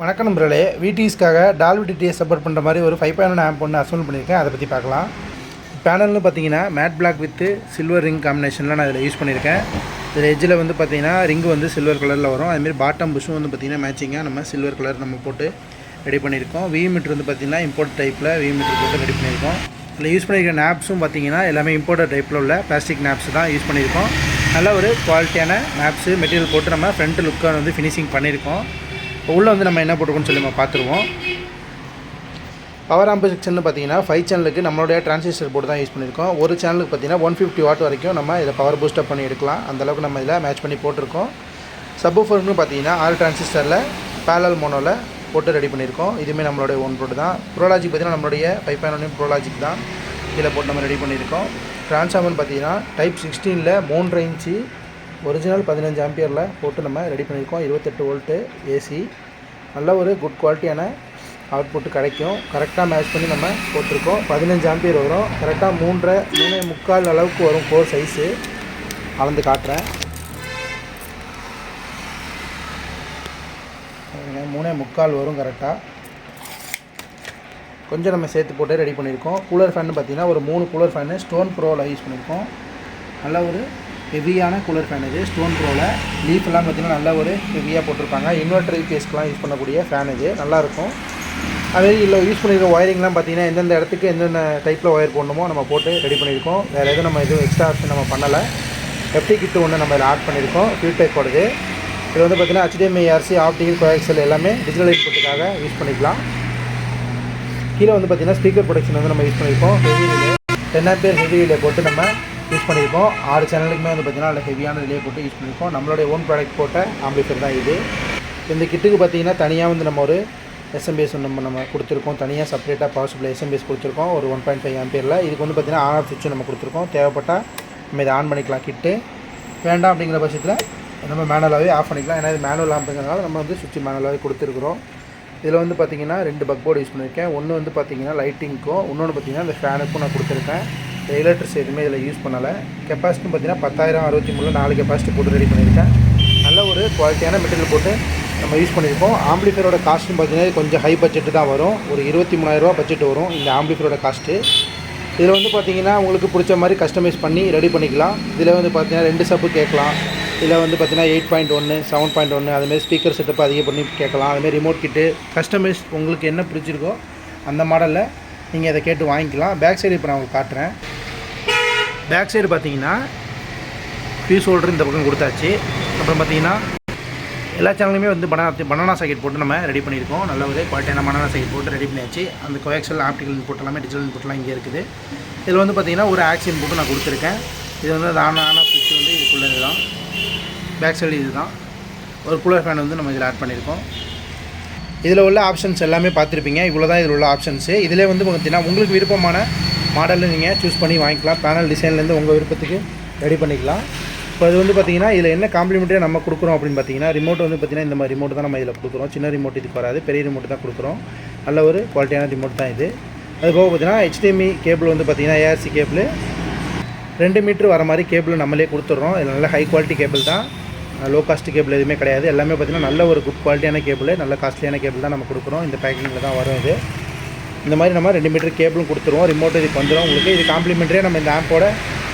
வணக்கம் நண்பர்களே, விடிஎஸ்க்காக Dolby TDS support பண்ணுற மாதிரி ஒரு 5.1 ஆம்ப் ஒன்று அசம்பிள் பண்ணியிருக்கேன். அதை பற்றி பார்க்கலாம். பேனல்னு பார்த்தீங்கன்னா matte black with silver ring காம்பினேஷனில் நான் இதில் யூஸ் பண்ணியிருக்கேன். இதில் எஜ்ஜில் வந்து பார்த்தீங்கன்னா ரிங்கு வந்து சில்வர் கலரில் வரும். அதுமாரி பாட்டம் புஷும் வந்து பார்த்திங்கன்னா மேட்சிங்காக நம்ம சில்வர் கலர் நம்ம போட்டு ரெடி பண்ணியிருக்கோம். வி மீட்டர் வந்து பார்த்திங்கன்னா இம்போர்ட் டைப்பில் வி மீட்டர் போட்டு ரெடி பண்ணியிருக்கோம். இதில் யூஸ் பண்ணியிருக்க நாப்ஸும் பார்த்திங்கன்னா எல்லாமே இம்போர்ட்டட் டைப்பில் உள்ள பிளாஸ்டிக் நாப்ஸ் தான் யூஸ் பண்ணியிருக்கோம். நல்ல ஒரு குவாலிட்டியான நாப்ஸு மெட்டீரியல் போட்டு நம்ம ஃப்ரண்ட் லுக்காக வந்து ஃபினிஷிங் பண்ணியிருக்கோம். இப்போ உள்ளே வந்து நம்ம என்ன போட்டுருக்கோம்னு சொல்லி நம்ம பார்த்துருவோம். பவர் ஆம்ப் செக்ஷன் பார்த்தீங்கன்னா 5 சேனலுக்கு நம்மளுடைய டிரான்சிஸ்டர் போர்டு தான் யூஸ் பண்ணியிருக்கோம். ஒரு சேனலுக்கு பார்த்தீங்கன்னா 150 வாட் வரைக்கும் நம்ம இதில் பவர் பூஸ்டப் பண்ணி எடுக்கலாம். அந்தளவுக்கு நம்ம இதில் மேட்ச் பண்ணி போட்டிருக்கோம். சப்வூஃபர்னு பார்த்தீங்கன்னா 6 டிரான்சிஸ்டரில் பேரலல் மோனோவில் போட்டு ரெடி பண்ணியிருக்கோம். இதுவுமே நம்மளுடைய ஓன் போர்டு தான். ப்ரோலாஜிக் பார்த்தீங்கன்னா நம்மளுடைய 5.1 ப்ரோலாஜிக் தான் இதில் போட்டு நம்ம ரெடி பண்ணியிருக்கோம். ட்ரான்ஸ்ஃபார்மர் பார்த்தீங்கன்னா டைப் 16ல் 3.5 இன்ச்சு ஒரிஜினல் 15 ஆம்பியரில் போட்டு நம்ம ரெடி பண்ணியிருக்கோம். 28 வோல்ட்டு ஏசி. நல்ல ஒரு குட் குவாலிட்டியான அவுட்புட்டு கிடைக்கும். கரெக்டாக மேட்ச் பண்ணி நம்ம போட்டிருக்கோம். 15 ஆம்பியர் வரும். கரெக்டாக 3.4 அளவுக்கு வரும் கோர் சைஸு. அளந்து காட்டுறேன். 3.4 வரும் கரெக்டாக. கொஞ்சம் நம்ம சேர்த்து போட்டு ரெடி பண்ணியிருக்கோம். கூலர் ஃபேன்னு பார்த்திங்கன்னா ஒரு 3 கூலர் ஃபேனு ஸ்டோன் ப்ரோவில் யூஸ் பண்ணியிருக்கோம். நல்ல ஒரு ஹெவியான கூலர் ஃபேன் இது. ஸ்டோன் ப்ரோவில் லீஃப் எல்லாம் பார்த்திங்கன்னா நல்ல ஒரு ஹெவியாக போட்டிருப்பாங்க. இன்வெர்டர் யூபிஎஸ்க்கெலாம் யூஸ் பண்ணக்கூடிய ஃபேன் இது. நல்லாயிருக்கும். அதே இதில் யூஸ் பண்ணியிருக்க ஒயரிங்லாம் பார்த்திங்கன்னா எந்தெந்த இடத்துக்கு எந்தெந்த டைப்பில் ஒயர் போடணுமோ நம்ம போட்டு ரெடி பண்ணியிருக்கோம். வேறு எதுவும் நம்ம எதுவும் எக்ஸ்ட்ரா ஆப்ஷன் நம்ம பண்ணலை. எஃப்டி கிட்டு ஒன்று நம்ம இதில் ஆட் பண்ணியிருக்கோம். ஃபீட்பேக் போடுது. இது வந்து பார்த்திங்கன்னா HDMI RC ஆப்டிகல் கோஆக்சியல் எல்லாமே டிஜிட்டல் இன்புட்டுக்காக யூஸ் பண்ணிக்கலாம். கீழே வந்து பார்த்திங்கன்னா ஸ்பீக்கர் ப்ரொடக்ஷன் வந்து நம்ம யூஸ் பண்ணியிருக்கோம். Heavy relay 10 ampere heavy relay போட்டு நம்ம யூஸ் பண்ணியிருக்கோம். 6 சேனலுக்குமே வந்து பார்த்திங்கன்னா அதில் ஹெவியான ரிலே போட்டு யூஸ் பண்ணியிருக்கோம். நம்மளுடைய ஓன் ப்ராடக்ட் போட்ட ஆம்பிளிஃபையர் தான் இது. இந்த கிட்டுக்கு பார்த்திங்கன்னா தனியாக வந்து நம்ம ஒரு எஸ்எம்பிஎஸ் நம்ம கொடுத்துருக்கோம். தனியாக செப்பரேட்டாக பவர் சப்ளை எஸ்எம்பிஎஸ் கொடுத்துருக்கோம். ஒரு 1.5 ஆம்பியரில். இதுக்கு வந்து பார்த்திங்கன்னா ஆன் ஆஃப் சுவிட்ச் நம்ம கொடுத்துருக்கோம். தேவைப்பட்டால் நம்ம இதை ஆன் பண்ணிக்கலாம். கிட்டு வேண்டாம் அப்படிங்கிற பட்சத்தில் நம்ம மேனுவலாகவே ஆஃப் பண்ணிக்கலாம். ஏன்னா இது மேனுவல் ஆம்புங்கிறதுனால நம்ம வந்து சுவிட்ச் மேனுவலாகவே கொடுத்துருக்குறோம். இதில் வந்து பார்த்திங்கன்னா 2 பக் போர்டு யூஸ் பண்ணியிருக்கேன். ஒன்று வந்து பார்த்திங்கன்னா லைட்டிங்க்கும், இன்னொன்று பார்த்திங்கன்னா இந்த ஃபேனுக்கும் நான் கொடுத்துருக்கேன். எலக்ட்ரிக்ஸ் எதுவுமே இதில் யூஸ் பண்ணலை. கெப்பாசிட்டி பார்த்திங்கன்னா 10,063 4 கெப்பாசிட்டி போட்டு ரெடி பண்ணியிருக்கேன். நல்ல ஒரு குவாலிட்டியான மெட்டீரியல் போட்டு நம்ம யூஸ் பண்ணியிருக்கோம். ஆம்பிளிஃபையரோட காஸ்ட்டும் பார்த்திங்கன்னா கொஞ்சம் ஹை பட்ஜெட்டு தான் வரும். ஒரு 23,000 பட்ஜெட் வரும் இந்த ஆம்பிளிஃபையரோட காஸ்ட்டு. இதில் வந்து பார்த்திங்கன்னா உங்களுக்கு பிடிச்ச மாதிரி கஸ்டமைஸ் பண்ணி ரெடி பண்ணிக்கலாம். இதில் வந்து பார்த்திங்கன்னா 2 சப்பு கேட்கலாம். இதில் வந்து பார்த்திங்கன்னா 8.1 7.1 அதுமாரி ஸ்பீக்கர் செட்டப் அதிகம் பண்ணி கேட்கலாம். அதுமாரி ரிமோட் கிட்டு கஸ்டமைஸ் உங்களுக்கு என்ன பிடிச்சிருக்கோ அந்த மாடலில் நீங்கள் அதை கேட்டு வாங்கிக்கலாம். பேக் சைடு இப்போ நான் உங்களுக்கு காட்டுறேன். பேக் சைடு பார்த்தீங்கன்னா ஃபியூஸ் ஹோல்டர் இந்த பக்கம் கொடுத்தாச்சு. அப்புறம் பார்த்தீங்கன்னா எல்லா சேனலுமே வந்து பனானா சாக்கெட் போட்டு நம்ம ரெடி பண்ணியிருக்கோம். நல்ல ஒரு குவாலிட்டியான பனானா சாக்கெட் போட்டு ரெடி பண்ணியாச்சு. அந்த கோஆக்சியல் ஆப்டிகல் இன்புட் எல்லாமே டிஜிட்டல் இன்புட்லாம் இங்கே இருக்குது. இதில் வந்து பார்த்திங்கன்னா ஒரு ஆக்ஸ் இன்புட்டு நான் கொடுத்துருக்கேன். இது வந்து அந்த ஆன் ஆஃப் சுவிட்ச் வந்து இதுக்குள்ளே இதுதான். பேக் சைடு இது தான். ஒரு கூலர் ஃபேன் வந்து நம்ம இதில் ஆட் பண்ணியிருக்கோம். இதில் உள்ள ஆப்ஷன்ஸ் எல்லாமே பார்த்துருப்பீங்க. இவ்வளோ தான் இதில் உள்ள ஆப்ஷன்ஸு. இதிலே வந்து பார்த்திங்கன்னா உங்களுக்கு விருப்பமான மாடலில் நீங்கள் சூஸ் பண்ணி வாங்கிக்கலாம். பேனல் டிசைன்லேருந்து உங்கள் விருப்பத்துக்கு ரெடி பண்ணிக்கலாம். இப்போ அது வந்து பார்த்திங்கன்னா இதில் என்ன காம்ப்ளிமெண்ட்டாக நம்ம கொடுக்குறோம் அப்படின்னு பார்த்தீங்கன்னா ரிமோட் வந்து பார்த்திங்கன்னா இந்த மாதிரி ரிமோட் தான் நம்ம இதில் கொடுக்குறோம். சின்ன ரிமோட் இதுக்கு வராது, பெரிய ரிமோட் தான் கொடுக்குறோம். நல்ல ஒரு குவாலிட்டியான ரிமோட் தான் இது. அது போக பார்த்திங்கன்னா HDMI கேபிள் வந்து பார்த்திங்கன்னா ARC கேபிள் 2 மீட்டர் வர மாதிரி கேபிள் நம்மளே கொடுத்துட்றோம். இதில் நல்ல ஹை குவாலிட்டி கேபிள் தான். லோ காஸ்ட் கேபிள் எதுவுமே கிடையாது. எல்லாமே பார்த்திங்கன்னா நல்ல ஒரு குட் குவாலிட்டியான கேபிள், நல்ல காஸ்ட்லியான கேபிள் தான் நம்ம கொடுக்குறோம். இந்த பேக்கிங்கில் தான் வரும் இது. இந்த மாதிரி நம்ம 2 மீட்டர் கேபிளும் கொடுத்துருவோம். ரிமோட் இதுக்கு வந்துடும் உங்களுக்கு. இது காம்ப்ளிமெண்ட்ரியாக நம்ம இந்த ஆம்போட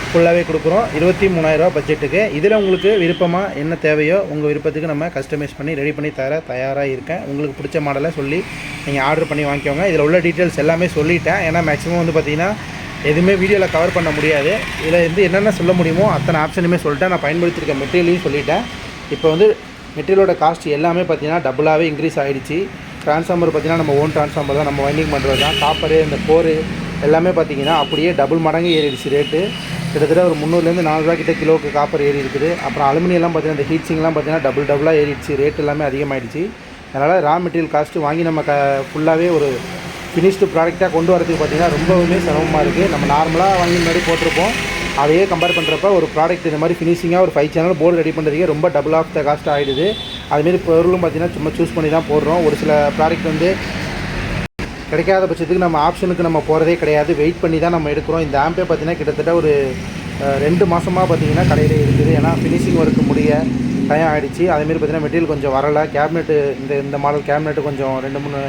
ஃபுல்லாகவே கொடுக்குறோம். 23,000 பட்ஜெட்டுக்கு. இதில் உங்களுக்கு விருப்பமாக என்ன தேவையோ உங்கள் விருப்பத்துக்கு நம்ம கஸ்டமைஸ் பண்ணி ரெடி பண்ணி தயாராக இருக்கேன். உங்களுக்கு பிடிச்ச மாடலை சொல்லி நீங்கள் ஆர்டர் பண்ணி வாங்கிக்கோங்க. இதில் உள்ள டீட்டெயில்ஸ் எல்லாமே சொல்லிட்டேன். ஏன்னா மேக்ஸிமம் வந்து பார்த்திங்கன்னா எதுவுமே வீடியோவில் கவர் பண்ண முடியாது. இதில் வந்து என்னென்ன சொல்ல முடியுமோ அத்தனை ஆப்ஷனுமே சொல்லிட்டேன். நான் பயன்படுத்தியிருக்க மெட்டீரியலையும் சொல்லிட்டேன். இப்போ வந்து மெட்டீரியலோட காஸ்ட் எல்லாமே பார்த்திங்கன்னா டபுளாகவே இன்க்ரீஸ் ஆகிடுச்சு. ட்ரான்ஸ்ஃபார்மர் பார்த்திங்கன்னா நம்ம ஓன் ட்ரான்ஸ்ஃபார்மர் தான், நம்ம வைண்டிங் பண்ணுறது தான். காப்பரு இந்த கோரு எல்லாமே பார்த்திங்கன்னா அப்படியே டபுள் மடங்கு ஏறிடுச்சு ரேட்டு. கிட்டத்தட்ட ஒரு 300லேருந்து 400 கிட்ட கிலோவுக்கு காப்பர் ஏறி இருக்குது. அப்புறம் அலுமினியெல்லாம் பார்த்திங்கன்னா இந்த ஹீட்ஸிங்லாம் பார்த்திங்கன்னா டபுளாக ஏறிடுச்சு. ரேட் எல்லாமே அதிகமாகிடுச்சு. அதனால் ரா மெட்டீரியல் காஸ்ட்டு வாங்கி நம்ம ஃபுல்லாகவே ஒரு ஃபினிஷ்டு ப்ராடக்டாக கொண்டு வரதுக்கு பார்த்திங்கன்னா ரொம்பவுமே சிரமமாக இருக்குது. நம்ம நார்மலாக வாங்கி முன்னாடி போட்டிருப்போம். அதையே கம்பேர் பண்ணுறப்ப ஒரு ப்ராடக்ட் இந்த மாதிரி ஃபினிஷிங்காக ஒரு 5 சேனல் போர்டு ரெடி பண்ணுறதுக்கே ரொம்ப டபுள் ஆஃப் த காஸ்ட் ஆகிடுது. அதுமாரி பொருளும் பார்த்திங்கன்னா சும்மா சூஸ் பண்ணி தான் போடுறோம். ஒரு சில ப்ராடக்ட் வந்து கிடைக்காத பட்சத்துக்கு நம்ம ஆப்ஷனுக்கு நம்ம போகிறதே கிடையாது. வெயிட் பண்ணி தான் நம்ம எடுக்கிறோம். இந்த ஆம்பே பார்த்திங்கன்னா கிட்டத்தட்ட ஒரு 2 மாதமாக பார்த்திங்கன்னா கடையில் இருக்குது. ஏன்னா ஃபினிஷிங் ஒர்க்கு முடிய டைம் ஆகிடுச்சு. அதேமாரி பார்த்திங்கன்னா மெட்டீரியல் கொஞ்சம் வரலை. கேபினெட்டு இந்த மாடல் கேபினெட்டு கொஞ்சம் 2-3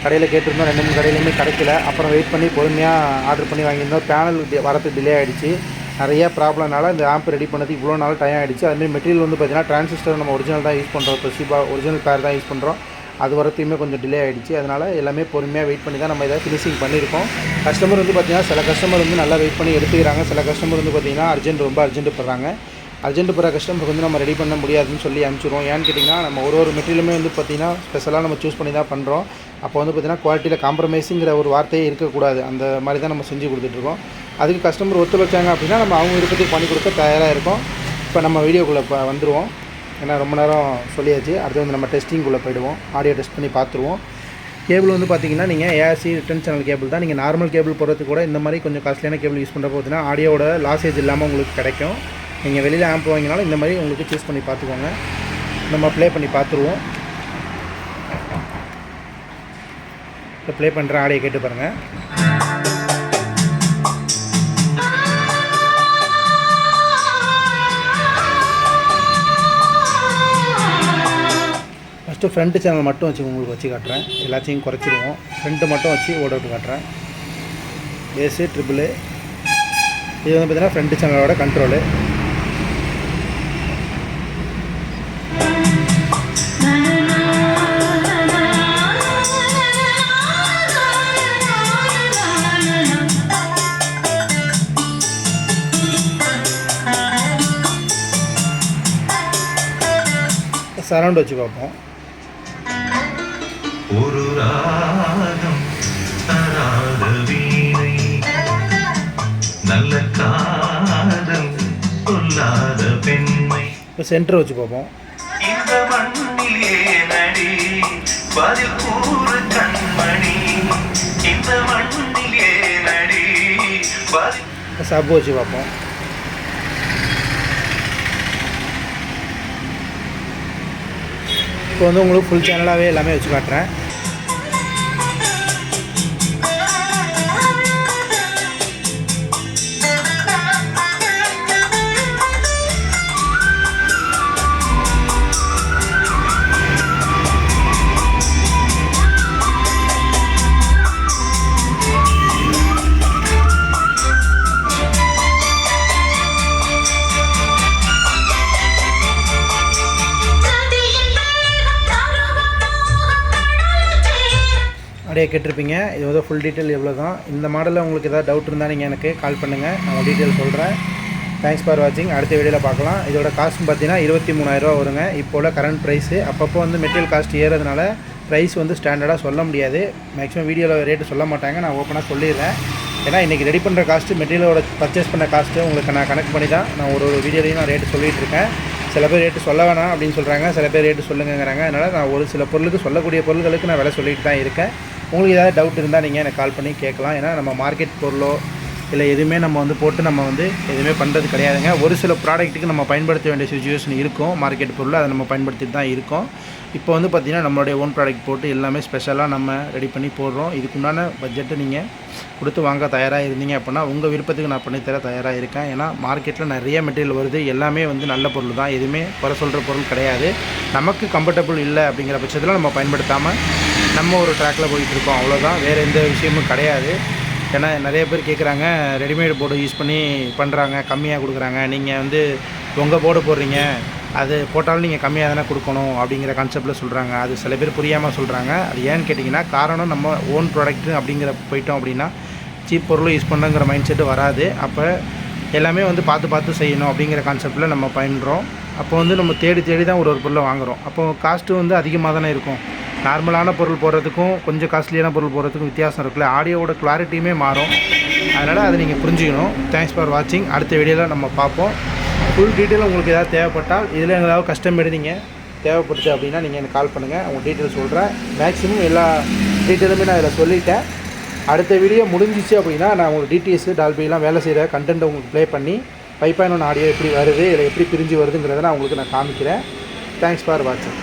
கடையில் கேட்டிருந்தோம். 2-3 கடையிலுமே கிடைக்கல. அப்புறம் வெயிட் பண்ணி பொறுமையாக ஆர்டர் பண்ணி வாங்கியிருந்தோம். பேனல் வரத்துக்கு டிலே ஆகிடுச்சு. நிறைய ப்ராப்ளம்னால இந்த ஆம்ப் ரெடி பண்ணதுக்கு இவ்வளோ நாள் டைம் ஆகிடுச்சு. அதுமாதிரி மெட்டீரியல் வந்து பார்த்திங்கன்னா டிரான்சிஸ்டர் நம்ம ஒரிஜினல் தான் யூஸ் பண்ணுறோம். Toshiba ஒரிஜினல் பேர் தான் யூஸ் பண்ணுறோம். அது வரத்துக்குமே கொஞ்சம் டிலே ஆகிடுச்சு. அதனால் எல்லாமே பொறுமையாக வெயிட் பண்ணி தான் நம்ம இதை ஃபினிஷிங் பண்ணியிருக்கோம். கஸ்டமர் வந்து பார்த்திங்கன்னா சில கஸ்டமர் வந்து நல்லா வெயிட் பண்ணி எடுத்துக்கிறாங்க. சில கஸ்டமர் வந்து பார்த்திங்கன்னா ரொம்ப அர்ஜென்ட் படுறாங்க. அர்ஜென்ட் போகிற கஸ்டமருக்கு வந்து நம்ம ரெடி பண்ண முடியாதுன்னு சொல்லி அனுப்பிச்சிடுவோம். ஏன்னு கேட்டிங்கன்னா நம்ம ஒரு மெட்டீரியலுமே வந்து பார்த்திங்கன்னா ஸ்பெஷலாக நம்ம சூஸ் பண்ணி தான் பண்ணுறோம். அப்போ வந்து பார்த்திங்கன்னா குவாலிட்டியில் காம்ப்ரமைஸுங்கிற ஒரு வார்த்தையே இருக்கக்கூடாது. அந்த மாதிரி தான் நம்ம செஞ்சு கொடுத்துட்ருக்கோம். அதுக்கு கஸ்டமர் ஒத்துழைச்சாங்க அப்படின்னா நம்ம அவங்க விருப்பத்துக்கு பண்ணி கொடுக்க தயாராக இருக்கோம். இப்போ நம்ம வீடியோக்குள்ளே வந்துடுவோம். ஏன்னா ரொம்ப நேரம் சொல்லியாச்சு. அடுத்து வந்து நம்ம டெஸ்டிங்குள்ளே போய்டுவோம். ஆடியோ டெஸ்ட் பண்ணி பார்த்துருவோம். கேபிள் வந்து பார்த்திங்கன்னா நீங்கள் ஏஆர்சி ரிட்டர்ன் சேனல் கேபிள் தான். நீங்கள் நார்மல் கேபிள் போடுறதுக்கு கூட இந்த மாதிரி கொஞ்சம் காஸ்ட்லியான கேபிள் யூஸ் பண்ணுறப்போ பார்த்தீங்கன்னா ஆடியோட லாஸேஜ் இல்லாமல் உங்களுக்கு கிடைக்கும். நீங்கள் வெளியில் ஆம்ப் வாங்கினாலும் இந்த மாதிரி உங்களுக்கு சூஸ் பண்ணி பார்த்துக்கோங்க. நம்ம ப்ளே பண்ணி பார்த்துருவோம். இப்போ ப்ளே பண்ணுற ஆடியோ கேட்டு பாருங்கள். ஃபஸ்ட்டு ஃப்ரண்ட் சேனல் மட்டும் வச்சு உங்களுக்கு வச்சு காட்டுறேன். எல்லாத்தையும் குறைச்சிடுவோம். ஃப்ரண்ட்டு மட்டும் வச்சு ஓட விட்டு காட்டுறேன். பேஸு ட்ரிபிள் இது வந்து பார்த்திங்கன்னா ஃப்ரண்ட் சேனலோட கண்ட்ரோலு. சரவுண்ட் வச்சு பார்ப்போம். ஒரு ராகம் தராத வீணை நல்ல காதல் சொல்லாத பெண்மை. இப்போ சென்டர் வச்சு பார்ப்போம். இந்த மண்ணிலே நடி பதில் கூறு கண்மணி இந்த மண்ணிலே நடி பதில். சப் வச்சு பார்ப்போம். இப்போ வந்து உங்களுக்கு ஃபுல் சேனலாகவே எல்லாமே வச்சு காட்டுறேன். அப்படியே கேட்டிருப்பீங்க. இது வந்து ஃபுல் டீட்டெயில் எவ்வளோ தான். இந்த மாடலில் உங்களுக்கு ஏதாவது டவுட் இருந்தால் நீங்கள் எனக்கு கால் பண்ணுங்கள். நான் டீட்டெயில் சொல்கிறேன். தேங்க்ஸ் ஃபார் வாட்சிங். அடுத்த வீடியோவில் பார்க்கலாம். இதோட காஸ்ட்னு பார்த்தீங்கன்னா 23,000 வருங்க. இப்போல கரண்ட் ப்ரைஸு. அப்பப்போ வந்து மெட்டீரியல் காஸ்ட் ஏறதுனால ப்ரைஸ் வந்து ஸ்டாண்டர்டாக சொல்ல முடியாது. மேக்ஸிமம் வீடியோவில் ரேட்டு சொல்ல மாட்டாங்க. நான் ஓப்பனாக சொல்லிடுறேன். ஏன்னா இன்றைக்கி ரெடி பண்ணுற காஸ்ட்டு மெட்டீரியலோட பர்ச்சேஸ் பண்ண காஸ்ட்டு உங்களுக்கு நான் கணக்கு பண்ணி தான் நான் ஒரு வீடியோலையும் நான் ரேட்டு சொல்லிகிட்டு இருக்கேன். சில பேர் ரேட்டு சொல்ல வேணாம் அப்படின்னு சொல்கிறாங்க. சில பேர் ரேட்டு சொல்லுங்கிறாங்க. அதனால் நான் ஒரு சில பொருளுக்கு சொல்லக்கூடிய பொருட்களுக்கு நான் விலை சொல்லிட்டு தான் இருக்கேன். உங்களுக்கு ஏதாவது டவுட் இருந்தால் நீங்கள் எனக்கு கால் பண்ணி கேட்கலாம். ஏன்னா நம்ம மார்க்கெட் பொருளோ இல்லை எதுவுமே நம்ம வந்து போட்டு நம்ம வந்து எதுவுமே பண்ணுறது கிடையாதுங்க. ஒரு சில ப்ராடக்ட்டுக்கு நம்ம பயன்படுத்த வேண்டிய சிச்சுவேஷன் இருக்கும். மார்க்கெட் பொருள் அதை நம்ம பயன்படுத்திட்டு தான் இருக்கோம். இப்போ வந்து பார்த்திங்கன்னா நம்மளுடைய ஓன் ப்ராடக்ட் போட்டு எல்லாமே ஸ்பெஷலாக நம்ம ரெடி பண்ணி போடுறோம். இதுக்குண்டான பட்ஜெட்டு நீங்கள் கொடுத்து வாங்க தயாராக இருந்தீங்க அப்படின்னா உங்கள் விருப்பத்துக்கு நான் பண்ணித்தர தயாராக இருக்கேன். ஏன்னா மார்க்கெட்டில் நிறைய மெட்டீரியல் வருது. எல்லாமே வந்து நல்ல பொருள் தான். எதுவுமே குறை சொல்கிற பொருள் கிடையாது. நமக்கு கம்ஃபர்டபுள் இல்லை அப்படிங்கிற பட்சத்தில் நம்ம பயன்படுத்தாமல் நம்ம ஒரு ட்ராக்கில் போயிட்டுருக்கோம். அவ்வளோதான். வேறு எந்த விஷயமும் கிடையாது. ஏன்னா நிறைய பேர் கேட்குறாங்க, ரெடிமேடு போர்டு யூஸ் பண்ணி பண்ணுறாங்க, கம்மியாக கொடுக்குறாங்க. நீங்கள் வந்து உங்கள் போர்டு போடுறீங்க, அது போட்டாலும் நீங்கள் கம்மியாக தானே கொடுக்கணும் அப்படிங்கிற கான்செப்டில் சொல்கிறாங்க. அது சில பேர் புரியாமல் சொல்கிறாங்க. அது ஏன்னு கேட்டிங்கன்னா காரணம் நம்ம ஓன் ப்ராடக்ட்டு அப்படிங்கிற போயிட்டோம் அப்படின்னா சீப் பொருளும் யூஸ் பண்ணுங்கிற மைண்ட் செட்டு வராது. அப்போ எல்லாமே வந்து பார்த்து செய்யணும் அப்படிங்கிற கான்செப்டில் நம்ம பயின்றோம். அப்போ வந்து நம்ம தேடி தான் ஒரு பொருளை வாங்குகிறோம். அப்போது காஸ்ட்டு வந்து அதிகமாக தானே இருக்கும். நார்மலான பொருள் போடுறதுக்கும் கொஞ்சம் காஸ்ட்லியான பொருள் போடுறதுக்கும் வித்தியாசம் இருக்குல்ல. ஆடியோவோட கிளாரிட்டியுமே மாறும். அதனால் அதை நீங்கள் புரிஞ்சுக்கணும். தேங்க்ஸ் ஃபார் வாட்சிங். அடுத்த வீடியோவில் நம்ம பார்ப்போம். ஃபுல் டீட்டெயில் உங்களுக்கு ஏதாவது தேவைப்பட்டால் இதில் ஏதாவது கஸ்டமர் நீங்கள் தேவைப்படுது அப்படின்னா நீங்கள் எனக்கு கால் பண்ணுங்கள். உங்கள் டீட்டெயில் சொல்கிறேன். மேக்ஸிமம் எல்லா டீட்டெயிலுமே நான் இதில் சொல்லிட்டேன். அடுத்த வீடியோ முடிஞ்சிச்சு அப்படின்னா நான் உங்களுக்கு டிடிஎஸ் டால்பிலாம் வேலை செய்கிற கண்டென்ட்டை உங்களுக்கு ப்ளே பண்ணி 5.1 ஆடியோ எப்படி வருது, இதில் எப்படி பிரிஞ்சு வருதுங்கிறத நான் உங்களுக்கு காமிக்கிறேன். தேங்க்ஸ் ஃபார் வாட்சிங்.